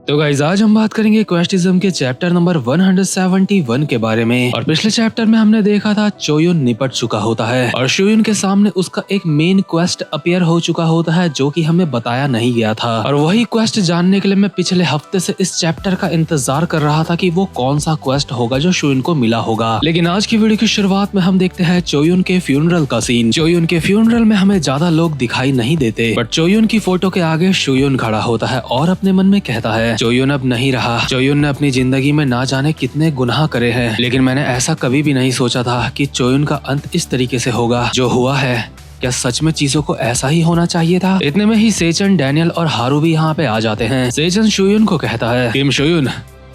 तो गाइस आज हम बात करेंगे क्वेस्टिज्म के चैप्टर नंबर 171 के बारे में। और पिछले चैप्टर में हमने देखा था चोयुन निपट चुका होता है और शोयुन के सामने उसका एक मेन क्वेस्ट अपीयर हो चुका होता है जो कि हमें बताया नहीं गया था। और वही क्वेस्ट जानने के लिए मैं पिछले हफ्ते से इस चैप्टर का इंतजार कर रहा था कि वो कौन सा क्वेस्ट होगा जो शोयुन को मिला होगा। लेकिन आज की वीडियो की शुरुआत में हम देखते हैं चोयुन के फ्यूनरल का सीन। चोयुन के फ्यूनरल में हमें ज्यादा लोग दिखाई नहीं देते, बट चोयुन की फोटो के आगे शोयुन खड़ा होता है और अपने मन में कहता है चोयुन अब नहीं रहा। चोयुन ने अपनी जिंदगी में ना जाने कितने गुनाह करे हैं, लेकिन मैंने ऐसा कभी भी नहीं सोचा था कि चोयुन का अंत इस तरीके से होगा। जो हुआ है, क्या सच में चीजों को ऐसा ही होना चाहिए था? इतने में ही सेचन, डैनियल और हारू भी यहाँ पे आ जाते हैं। सेचन शोयुन को कहता है किम शोयुन,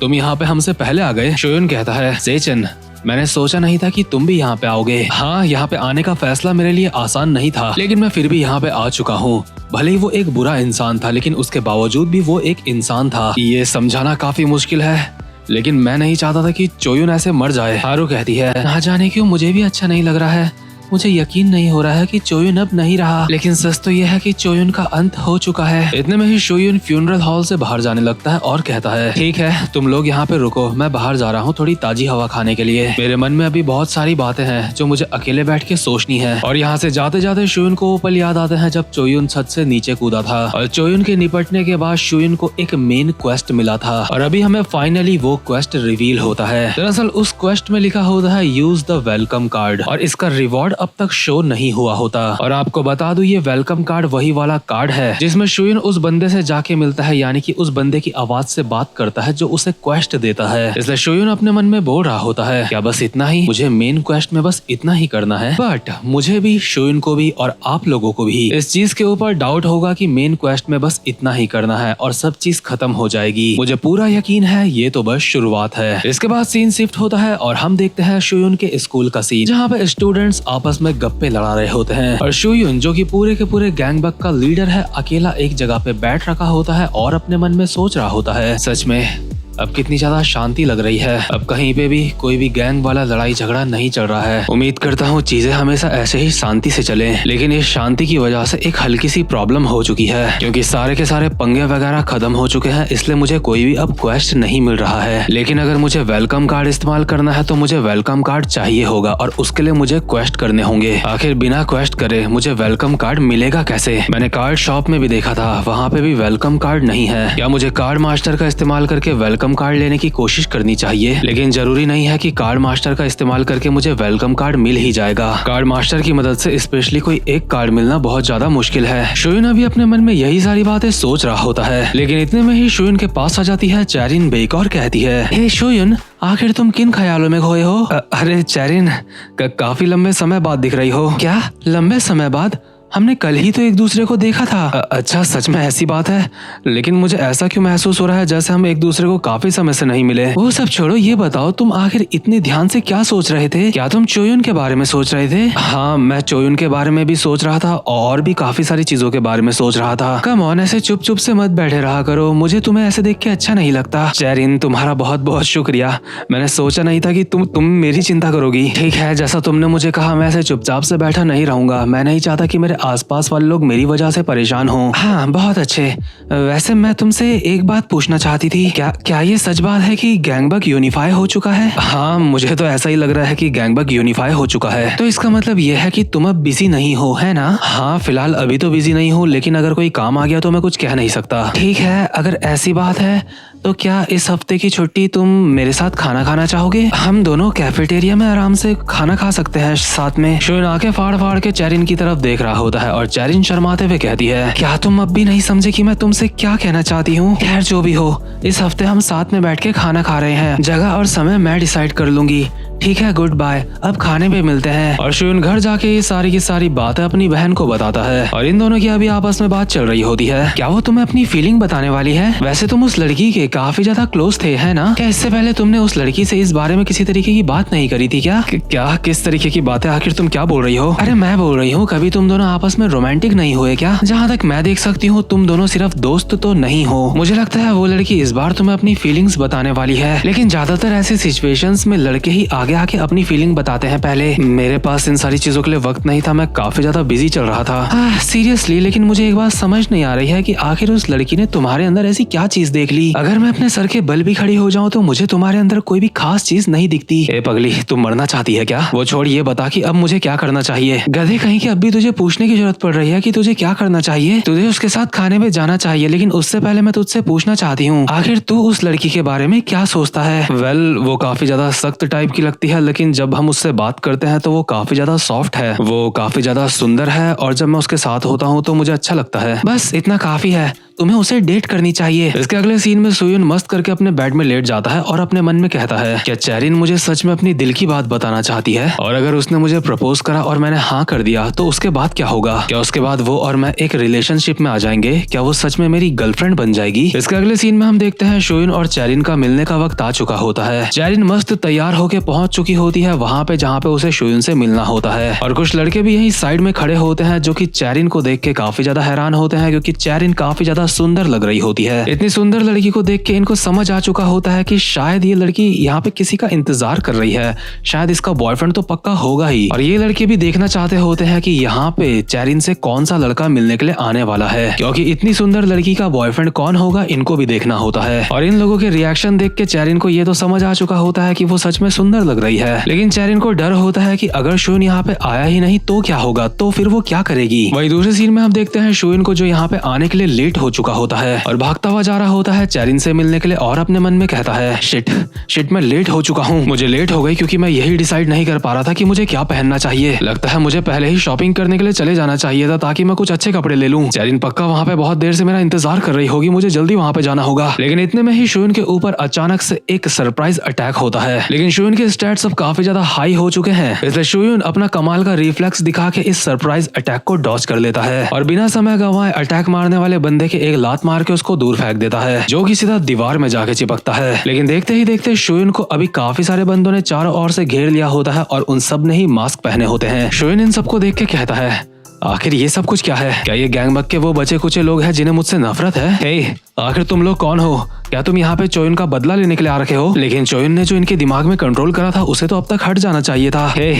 तुम यहाँ पे हमसे पहले आ गए। शोयुन कहता है सेचन, मैंने सोचा नहीं था कि तुम भी यहाँ पे आओगे। हाँ, यहाँ पे आने का फैसला मेरे लिए आसान नहीं था, लेकिन मैं फिर भी यहाँ पे आ चुका हूँ। भले ही वो एक बुरा इंसान था, लेकिन उसके बावजूद भी वो एक इंसान था। ये समझाना काफी मुश्किल है, लेकिन मैं नहीं चाहता था कि चोयुन ऐसे मर जाए। हारू कहती है ना जाने क्यों मुझे भी अच्छा नहीं लग रहा है। मुझे यकीन नहीं हो रहा है कि चोयुन अब नहीं रहा, लेकिन सच तो यह है कि चोयुन का अंत हो चुका है। इतने में ही शोयुन फ्यूनरल हॉल से बाहर जाने लगता है और कहता है ठीक है, तुम लोग यहाँ पे रुको, मैं बाहर जा रहा हूँ थोड़ी ताजी हवा खाने के लिए। मेरे मन में अभी बहुत सारी बातें हैं जो मुझे अकेले बैठ के सोचनी है। और यहाँ से जाते जाते शोयुन को वो पल याद आते हैं जब चोयुन छत से नीचे कूदा था। और चोयुन के निपटने के बाद शोयुन को एक मेन क्वेस्ट मिला था और अभी हमें फाइनली वो क्वेस्ट रिवील होता है। दरअसल उस क्वेस्ट में लिखा होता है यूज द वेलकम कार्ड, और इसका रिवॉर्ड अब तक शो नहीं हुआ होता। और आपको बता दूं, ये वेलकम कार्ड वही वाला कार्ड है जिसमें शोयुन उस बंदे से जाके मिलता है, यानी कि उस बंदे की आवाज से बात करता है जो उसे क्वेस्ट देता है। इसलिए शोयुन अपने मन में बोल रहा होता है क्या बस इतना ही, मुझे मेन क्वेस्ट में बस इतना ही करना है। बट मुझे भी, शोयुन को भी और आप लोगों को भी इस चीज के ऊपर डाउट होगा कि मेन क्वेस्ट में बस इतना ही करना है और सब चीज खत्म हो जाएगी। मुझे पूरा यकीन है ये तो बस शुरुआत है। इसके बाद सीन शिफ्ट होता है और हम देखते हैं शोयुन के स्कूल का सीन, जहाँ पे स्टूडेंट्स आपस में गप्पे लड़ा रहे होते हैं। और शोयुन जो कि पूरे के पूरे गैंगबग का लीडर है, अकेला एक जगह पे बैठ रखा होता है और अपने मन में सोच रहा होता है सच में अब कितनी ज्यादा शांति लग रही है। अब कहीं पे भी कोई भी गैंग वाला लड़ाई झगड़ा नहीं चल रहा है। उम्मीद करता हूँ चीजें हमेशा ऐसे ही शांति से चले, लेकिन इस शांति की वजह से एक हल्की सी प्रॉब्लम हो चुकी है, क्योंकि सारे के सारे पंगे वगैरह खत्म हो चुके हैं। इसलिए मुझे कोई भी अब क्वेस्ट नहीं मिल रहा है। लेकिन अगर मुझे वेलकम कार्ड इस्तेमाल करना है तो मुझे वेलकम कार्ड चाहिए होगा और उसके लिए मुझे क्वेस्ट करने होंगे। आखिर बिना क्वेस्ट करे मुझे वेलकम कार्ड मिलेगा कैसे? मैंने कार्ड शॉप में भी देखा था, वहाँ पे भी वेलकम कार्ड नहीं है। क्या मुझे कार्ड मास्टर का इस्तेमाल करके वेलकम कार्ड लेने की कोशिश करनी चाहिए? लेकिन जरूरी नहीं है कि कार्ड मास्टर का इस्तेमाल करके मुझे वेलकम कार्ड मिल ही जाएगा। कार्ड मास्टर की मदद से स्पेशली कोई एक कार्ड मिलना बहुत ज्यादा मुश्किल है। शोयुन अभी अपने मन में यही सारी बातें सोच रहा होता है, लेकिन इतने में ही शोयुन के पास आ जाती है चैरिन बेक और कहती है हे शोयुन, आखिर तुम किन ख्यालों में खोए हो? अरे चैरिन, काफी लंबे समय बाद दिख रही हो। क्या लंबे समय बाद? हमने कल ही तो एक दूसरे को देखा था। अच्छा, सच में ऐसी बात है, लेकिन मुझे ऐसा क्यों महसूस हो रहा है जैसे हम एक दूसरे को काफी समय से नहीं मिले। वो सब छोड़ो, ये बताओ तुम आखिर इतने ध्यान से क्या सोच रहे थे? क्या तुम चोयुन के बारे में सोच रहे थे? हाँ, मैं चोयुन के बारे में भी सोच रहा था और भी काफी सारी चीजों के बारे में सोच रहा था। कम ऑन, ऐसे चुप चुप से मत बैठे रहा करो, मुझे तुम्हें ऐसे देख के अच्छा नहीं लगता। चैरिन, तुम्हारा बहुत बहुत शुक्रिया। मैंने सोचा नहीं था कि तुम मेरी चिंता करोगी। ठीक है, जैसा तुमने मुझे कहा, मैं ऐसे चुपचाप से बैठा नहीं रहूंगा। मैं नहीं चाहता कि मेरे आसपास वाले लोग मेरी वजह से परेशान हों। हाँ, बहुत अच्छे। वैसे मैं तुमसे एक बात पूछना चाहती थी, क्या ये सच बात है कि गैंगबग यूनिफाई हो चुका है? हाँ, मुझे तो ऐसा ही लग रहा है कि गैंगबग यूनिफाई हो चुका है। तो इसका मतलब ये है कि तुम अब बिजी नहीं हो, है ना? हाँ, फिलहाल अभी तो बिजी नहीं हूँ, लेकिन अगर कोई काम आ गया तो मैं कुछ कह नहीं सकता। ठीक है, अगर ऐसी बात है तो क्या इस हफ्ते की छुट्टी तुम मेरे साथ खाना खाना चाहोगे? हम दोनों कैफेटेरिया में आराम से खाना खा सकते हैं साथ में। शोयुन आंखें फाड़ फाड़ के चैरिन की तरफ देख रहा होता है और चैरिन शर्माते हुए कहती है क्या तुम अब भी नहीं समझे कि मैं तुमसे क्या कहना चाहती हूँ? खैर, जो भी हो, इस हफ्ते हम साथ में बैठ के खाना खा रहे हैं। जगह और समय मैं डिसाइड कर लूंगी। ठीक है, गुड बाय, अब खाने पे मिलते हैं। और शोयुन घर जाके ये सारी की सारी बातें अपनी बहन को बताता है और इन दोनों की अभी आपस में बात चल रही होती है। क्या वो तुम्हें अपनी फीलिंग बताने वाली है? वैसे तुम उस लड़की के काफी ज्यादा क्लोज थे, है ना? क्या इससे पहले तुमने उस लड़की से इस बारे में किसी तरीके की बात नहीं करी थी क्या? क्या किस तरीके की बातें? आखिर तुम क्या बोल रही हो? अरे मैं बोल रही हूँ, कभी तुम दोनों आपस में रोमांटिक नहीं हुए क्या? जहाँ तक मैं देख सकती हूँ तुम दोनों सिर्फ दोस्त तो नहीं हो। मुझे लगता है वो लड़की इस बार तुम्हें अपनी फीलिंग्स बताने वाली है, लेकिन ज्यादातर ऐसे सिचुएशंस में लड़के ही आगे आगे आके अपनी फीलिंग बताते हैं। पहले मेरे पास इन सारी चीजों के लिए वक्त नहीं था, मैं काफी ज्यादा बिजी चल रहा था। सीरियसली, लेकिन मुझे एक बात समझ नहीं आ रही है कि आखिर उस लड़की ने तुम्हारे अंदर ऐसी क्या चीज देख ली। अगर मैं अपने सर के बल भी खड़ी हो जाऊं तो मुझे तुम्हारे अंदर कोई भी खास चीज नहीं दिखती। ए पगली, तुम मरना चाहती है क्या? वो छोड़, ये बता कि अब मुझे क्या करना चाहिए। गधे कहीं कि अब भी तुझे पूछने की जरूरत पड़ रही है कि तुझे क्या करना चाहिए। तुझे उसके साथ खाने में जाना चाहिए, लेकिन उससे पहले मैं तुझसे पूछना चाहती हूँ, आखिर तू उस लड़की के बारे में क्या सोचता है? वेल, वो काफी ज्यादा सख्त टाइप की लगती है, लेकिन जब हम उससे बात करते हैं तो वो काफी ज्यादा सॉफ्ट है, वो काफी ज्यादा सुंदर है, और जब मैं उसके साथ होता हूँ तो मुझे अच्छा लगता है। बस इतना काफी है, तुम्हें उसे डेट करनी चाहिए। इसके अगले सीन में सोयून मस्त करके अपने बेड में लेट जाता है और अपने मन में कहता है, क्या चैरिन मुझे सच में अपनी दिल की बात बताना चाहती है? और अगर उसने मुझे प्रपोज करा और मैंने हाँ कर दिया तो उसके बाद क्या होगा? क्या उसके बाद वो और मैं एक रिलेशनशिप में आ जाएंगे? क्या वो सच में मेरी गर्लफ्रेंड बन जाएगी? इसके अगले सीन में हम देखते हैं सोयून और चैरिन का मिलने का वक्त आ चुका होता है। चैरिन मस्त तैयार होकर पहुंच चुकी होती है वहां पे जहाँ पे उसे सोयून से मिलना होता है, और कुछ लड़के भी यही साइड में खड़े होते हैं जो कि चैरिन को देख के काफी ज्यादा हैरान होते हैं, क्योंकि चैरिन काफी ज्यादा सुंदर लग रही होती है। इतनी सुंदर लड़की को देख के इनको समझ आ चुका होता है कि शायद ये लड़की यहाँ पे किसी का इंतजार कर रही है, शायद इसका बॉयफ्रेंड तो पक्का होगा ही। और ये लड़के भी देखना चाहते होते हैं कि यहाँ पे चैरिन से कौन सा लड़का मिलने के लिए आने वाला है, क्योंकि इतनी सुंदर लड़की का बॉयफ्रेंड कौन होगा इनको भी देखना होता है। और इन लोगों के रिएक्शन देख के चैरिन को ये तो समझ आ चुका होता है कि वो सच में सुंदर लग रही है, लेकिन चैरिन को डर होता है कि अगर शोन यहाँ पे आया ही नहीं तो क्या होगा, तो फिर वो क्या करेगी। वही दूसरे सीन में हम देखते हैं शोन को जो यहाँ पे आने के लिए लेट हो चुका होता है और भागता हुआ जा रहा होता है चैरिन से मिलने के लिए, और अपने मन में कहता है, शिट मैं लेट हो चुका हूँ, मुझे लेट हो गई क्योंकि मैं यही डिसाइड नहीं कर पा रहा था कि मुझे क्या पहनना चाहिए। लगता है मुझे पहले ही शॉपिंग करने के लिए चले जाना चाहिए था ताकि मैं कुछ अच्छे कपड़े ले लूं। चैरिन पक्का वहाँ पे बहुत देर से मेरा इंतजार कर रही होगी, मुझे जल्दी वहाँ पे जाना होगा। लेकिन इतने में ही शोन के ऊपर अचानक से एक सरप्राइज अटैक होता है, लेकिन शोन के स्टैट्स अब काफी ज्यादा हाई हो चुके हैं, इसलिए शोन अपना कमाल का रिफ्लेक्स दिखा के इस सरप्राइज अटैक को डॉज कर लेता है और बिना समय गंवाए अटैक मारने वाले बंदे के एक लात मार के उसको दूर फेंक देता है, जो कि सीधा दीवार में जाके चिपकता है। लेकिन देखते ही देखते शोइन को अभी काफी सारे बंदों ने चारों ओर से घेर लिया होता है और उन सब ने ही मास्क पहने होते हैं। शोइन इन सबको देख के कहता है, आखिर ये सब कुछ क्या है? क्या ये गैंगबग के वो बचे कुचे लोग हैं जिन्हें मुझसे नफरत है? हे, आखिर तुम लोग कौन हो? क्या तुम यहाँ पे चोयुन का बदला लेने के लिए आ रखे हो? लेकिन चोयुन ने जो इनके दिमाग में कंट्रोल करा था उसे तो अब तक हट जाना चाहिए था। हे,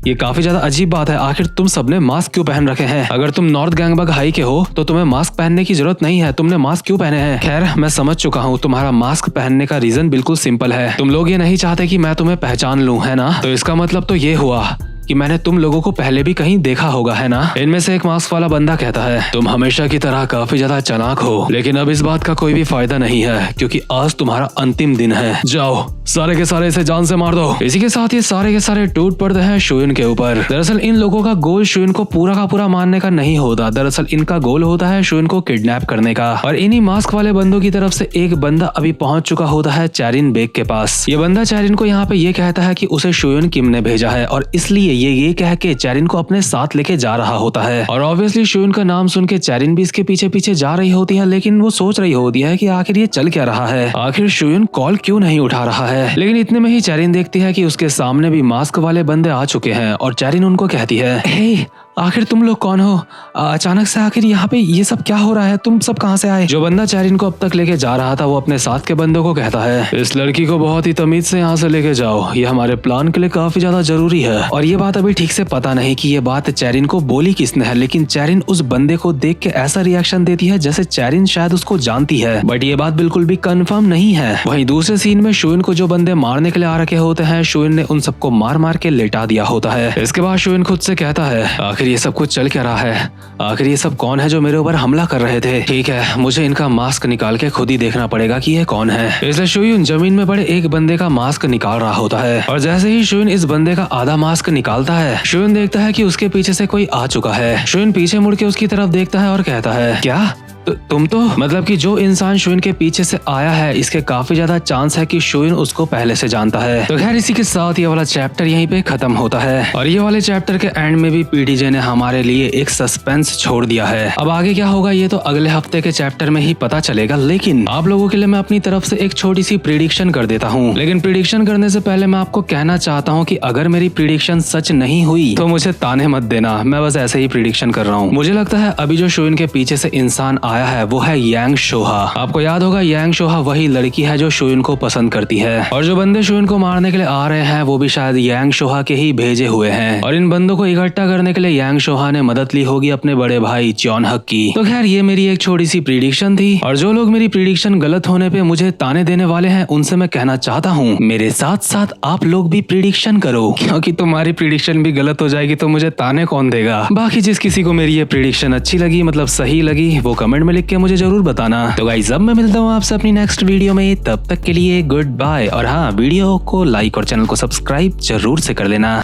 ये काफी ज्यादा अजीब बात है, आखिर तुम सबने मास्क क्यों पहन रखे हैं? अगर तुम नॉर्थ गैंगबग हाई के हो तो तुम्हें मास्क पहनने की जरूरत नहीं है, तुमने मास्क क्यों पहने हैं? खैर, मैं समझ चुका हूँ, तुम्हारा मास्क पहनने का रीजन बिल्कुल सिंपल है, तुम लोग ये नहीं चाहते कि मैं तुम्हें पहचान लूं, है ना? तो इसका मतलब तो ये हुआ कि मैंने तुम लोगों को पहले भी कहीं देखा होगा, है ना? इनमें से एक मास्क वाला बंदा कहता है, तुम हमेशा की तरह काफी ज्यादा चालाक हो, लेकिन अब इस बात का कोई भी फायदा नहीं है क्योंकि आज तुम्हारा अंतिम दिन है। जाओ, सारे के सारे इसे जान से मार दो। इसी के साथ ये सारे के सारे टूट पड़ते हैं शोयुन के ऊपर। दरअसल इन लोगों का गोल शोयुन को पूरा का पूरा मारने का नहीं होता, दरअसल इनका गोल होता है शोयुन को किडनैप करने का। और इन्हीं मास्क वाले बंदों की तरफ से एक बंदा अभी पहुंच चुका होता है चैरिन बेग के पास। ये बंदा चैरिन को यहाँ पे ये कहता है कि उसे शोयुन किम ने भेजा है और इसलिए ये कह के चैरिन को अपने साथ लेके जा रहा होता है। और ऑब्वियसली शोयुन का नाम सुन के चैरिन भी इसके पीछे पीछे जा रही होती है, लेकिन वो सोच रही होती है कि आखिर ये चल क्या रहा है, आखिर शोयुन कॉल क्यों नहीं उठा रहा है। लेकिन इतने में ही चैरिन देखती है कि उसके सामने भी मास्क वाले बंदे आ चुके हैं और चैरिन उनको कहती है, हे, आखिर तुम लोग कौन हो? अचानक से आखिर यहाँ पे ये सब क्या हो रहा है? तुम सब कहाँ से आए? जो बंदा चैरिन को अब तक लेके जा रहा था वो अपने साथ के बंदों को कहता है, इस लड़की को बहुत ही तमीज से यहाँ से लेके जाओ, ये हमारे प्लान के लिए काफी ज्यादा जरूरी है। और ये बात अभी ठीक से पता नहीं कि ये बात चैरिन को बोली किसने है, लेकिन चैरिन उस बंदे को देख के ऐसा रिएक्शन देती है जैसे चैरिन शायद उसको जानती है, बट ये बात बिल्कुल भी कंफर्म नहीं है। वहीं दूसरे सीन में शोयुन को जो बंदे मारने के लिए आ रखे होते हैं, शोयुन ने उन सबको मार मार के लेटा दिया होता है। इसके बाद शोयुन खुद से कहता है, आखिर ये सब कुछ चल क्या रहा है? आखिर ये सब कौन है जो मेरे ऊपर हमला कर रहे थे? ठीक है, मुझे इनका मास्क निकाल के खुद ही देखना पड़ेगा कि ये कौन है। इसलिए शोयुन जमीन में पड़े एक बंदे का मास्क निकाल रहा होता है और जैसे ही शोयुन इस बंदे का आधा मास्क निकालता है, शोयुन देखता है कि उसके पीछे से कोई आ चुका है। शोयुन पीछे मुड़ के उसकी तरफ देखता है और कहता है, क्या तुम तो मतलब कि जो इंसान शोयुन के पीछे से आया है इसके काफी ज्यादा चांस है कि शोयुन उसको पहले से जानता है। तो खैर इसी के साथ ये वाला चैप्टर यहीं पे खत्म होता है और ये वाले चैप्टर के एंड में भी पीडीजे ने हमारे लिए एक सस्पेंस छोड़ दिया है। अब आगे क्या होगा ये तो अगले हफ्ते के चैप्टर में ही पता चलेगा, लेकिन आप लोगों के लिए मैं अपनी तरफ से एक छोटी सी प्रिडिक्शन कर देता हूँ। लेकिन प्रिडिक्शन करने से पहले मैं आपको कहना चाहता हूँ कि अगर मेरी प्रिडिक्शन सच नहीं हुई तो मुझे ताने मत देना, मैं बस ऐसे ही प्रिडिक्शन कर रहा हूँ। मुझे लगता है अभी जो शोयुन के पीछे से इंसान आया है वो है यांग शोहा। आपको याद होगा यांग शोहा वही लड़की है जो शोयुन को पसंद करती है और जो बंदे शोयुन को मारने के लिए आ रहे हैं वो भी शायद यांग शोहा के ही भेजे हुए हैं और इन बंदों को इकट्ठा करने के लिए यांग शोहा ने मदद ली होगी अपने बड़े भाई चॉनहक की। तो खैर ये मेरी एक छोटी सी प्रिडिक्शन थी और जो लोग मेरी प्रिडिक्शन गलत होने पे मुझे ताने देने वाले हैं उनसे मैं कहना चाहता हूँ मेरे साथ साथ आप लोग भी प्रिडिक्शन करो, क्योंकि तुम्हारी प्रिडिक्शन भी गलत हो जाएगी तो मुझे ताने कौन देगा। बाकी जिस किसी को मेरी ये प्रिडिक्शन अच्छी लगी मतलब सही लगी वो कमेंट में लिख के मुझे जरूर बताना। तो गाइस अब मैं मिलता हूँ आपसे अपनी नेक्स्ट वीडियो में, तब तक के लिए गुड बाय। और हाँ वीडियो को लाइक और चैनल को सब्सक्राइब जरूर से कर लेना।